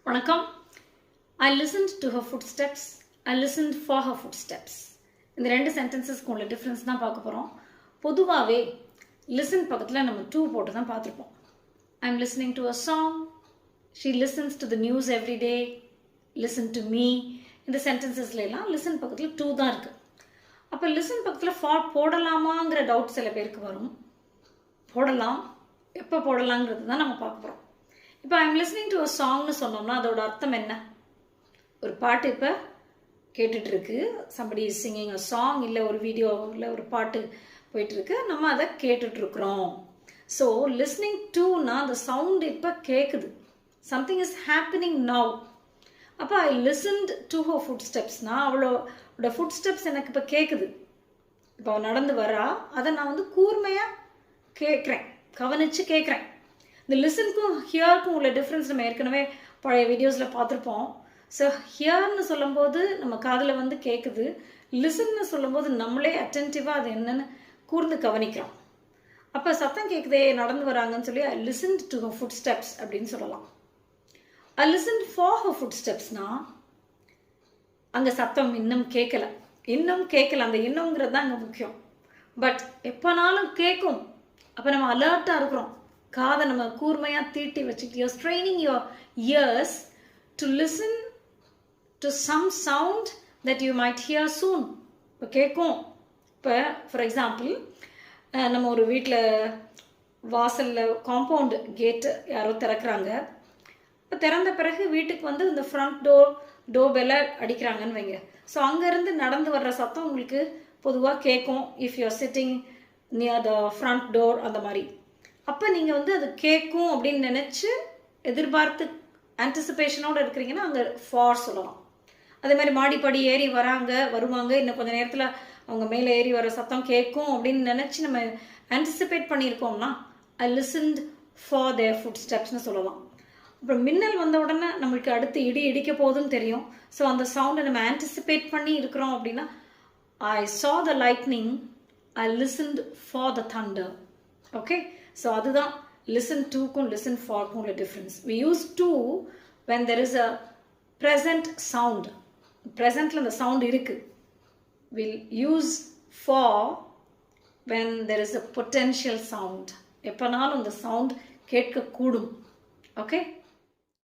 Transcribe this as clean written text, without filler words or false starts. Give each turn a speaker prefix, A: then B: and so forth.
A: வணக்கம். I listened to her footsteps. I listened for her footsteps. இந்த ரெண்டு சென்டென்சஸ்க்கு உள்ள டிஃப்ரென்ஸ் தான் பார்க்க போகிறோம். பொதுவாகவே லிசன் பக்கத்தில் நம்ம டூ போட்டு தான் பார்த்துருப்போம். I am listening to a song. She listens to the news every day. Listen to me. இந்த சென்டென்சஸ்லாம் லிசன் பக்கத்தில் டூ தான் இருக்குது. அப்போ லிசன் பக்கத்தில் ஃபார் போடலாமாங்கிற டவுட் சில பேருக்கு வரும். போடலாம், எப்போ போடலாங்கிறது தான் நம்ம பார்க்க போகிறோம். இப்போ I am listening to a சாங்னு சொன்னோம்னா அதோட அர்த்தம் என்ன? ஒரு பாட்டு இப்போ கேட்டுட்ருக்கு, somebody is singing a song, இல்லை ஒரு வீடியோ இல்லை ஒரு பாட்டு போயிட்டுருக்கு, நம்ம அதை கேட்டுட்ருக்குறோம். ஸோ லிஸ்னிங் டுனா அந்த சவுண்ட் இப்போ கேட்குது, சம்திங் இஸ் ஹேப்பனிங் நவ். அப்போ ஐ லிசன்ட் டு ஹர் ஃபுட் ஸ்டெப்ஸ்னால் அவளோட ஃபுட் ஸ்டெப்ஸ் எனக்கு இப்போ கேட்குது. இப்போ நடந்து வரா, அதை நான் வந்து கூர்மையாக கேட்குறேன், கவனித்து கேட்குறேன். இந்த லிசனுக்கும் ஹியருக்கும் உள்ள டிஃப்ரென்ஸ் நம்ம ஏற்கனவே பழைய வீடியோஸில் பார்த்துருப்போம். ஸோ ஹியர்னு சொல்லும்போது நம்ம காதில் வந்து கேட்குது, லிசன்னு சொல்லும்போது நம்மளே அட்டென்டிவாக அது என்னென்னு கூர்ந்து கவனிக்கிறோம். அப்போ சத்தம் கேட்குதே, நடந்து வராங்கன்னு சொல்லி I listened to her footsteps அப்படின்னு சொல்லலாம். I listened for her foot ஸ்டெப்ஸ்னால் அங்கே சத்தம் இன்னும் கேட்கலை, அந்த இன்னுங்கிறது தான் அங்கே முக்கியம். பட் எப்போனாலும் கேட்கும். அப்போ நம்ம அலர்ட்டாக இருக்கிறோம், காதை நம்ம கூர்மையாக தீட்டி வச்சுக்கிட்டு your straining your ears to listen to some sound that you might hear soon. இப்போ கேட்கும். இப்போ ஃபார் எக்ஸாம்பிள் நம்ம ஒரு வீட்டில் வாசலில் காம்பவுண்டு கேட்டு யாரோ திறக்கிறாங்க. இப்போ திறந்த பிறகு வீட்டுக்கு வந்து இந்த ஃப்ரண்ட் டோர் பெல்லை அடிக்கிறாங்கன்னு வைங்க. ஸோ அங்கேருந்து நடந்து வர்ற சத்தம் உங்களுக்கு பொதுவாக கேட்கும். If you're sitting near the front door அந்த மாதிரி. அப்போ நீங்கள் வந்து அது கேட்கும் அப்படின்னு நினச்சி எதிர்பார்த்து ஆன்டிசிபேஷனோடு இருக்கிறீங்கன்னா அங்கே ஃபார் சொல்லலாம். அதே மாதிரி மாடிப்படி ஏறி வருவாங்க, இன்னும் கொஞ்சம் நேரத்தில் அவங்க மேலே ஏறி வர சத்தம் கேட்கும் அப்படின்னு நினச்சி நம்ம ஆன்டிசிபேட் பண்ணியிருக்கோம்னா I listened for their foot ஸ்டெப்ஸ்னு சொல்லலாம். அப்புறம் மின்னல் வந்த உடனே நம்மளுக்கு அடுத்து இடிக்க போகுதுன்னு தெரியும். ஸோ அந்த சவுண்டை நம்ம ஆன்டிசிபேட் பண்ணி இருக்கிறோம் அப்படின்னா ஐ saw the lightning, I listened for the thunder. Okay? So அதுதான் listen toக்கும் listen forக்கும் உள்ள difference. We use to when there is a present sound. Presentல அந்த sound இருக்கு. We'll use for when there is a potential sound. எப்பனாலும் அந்த sound கேட்க கூடும். Okay?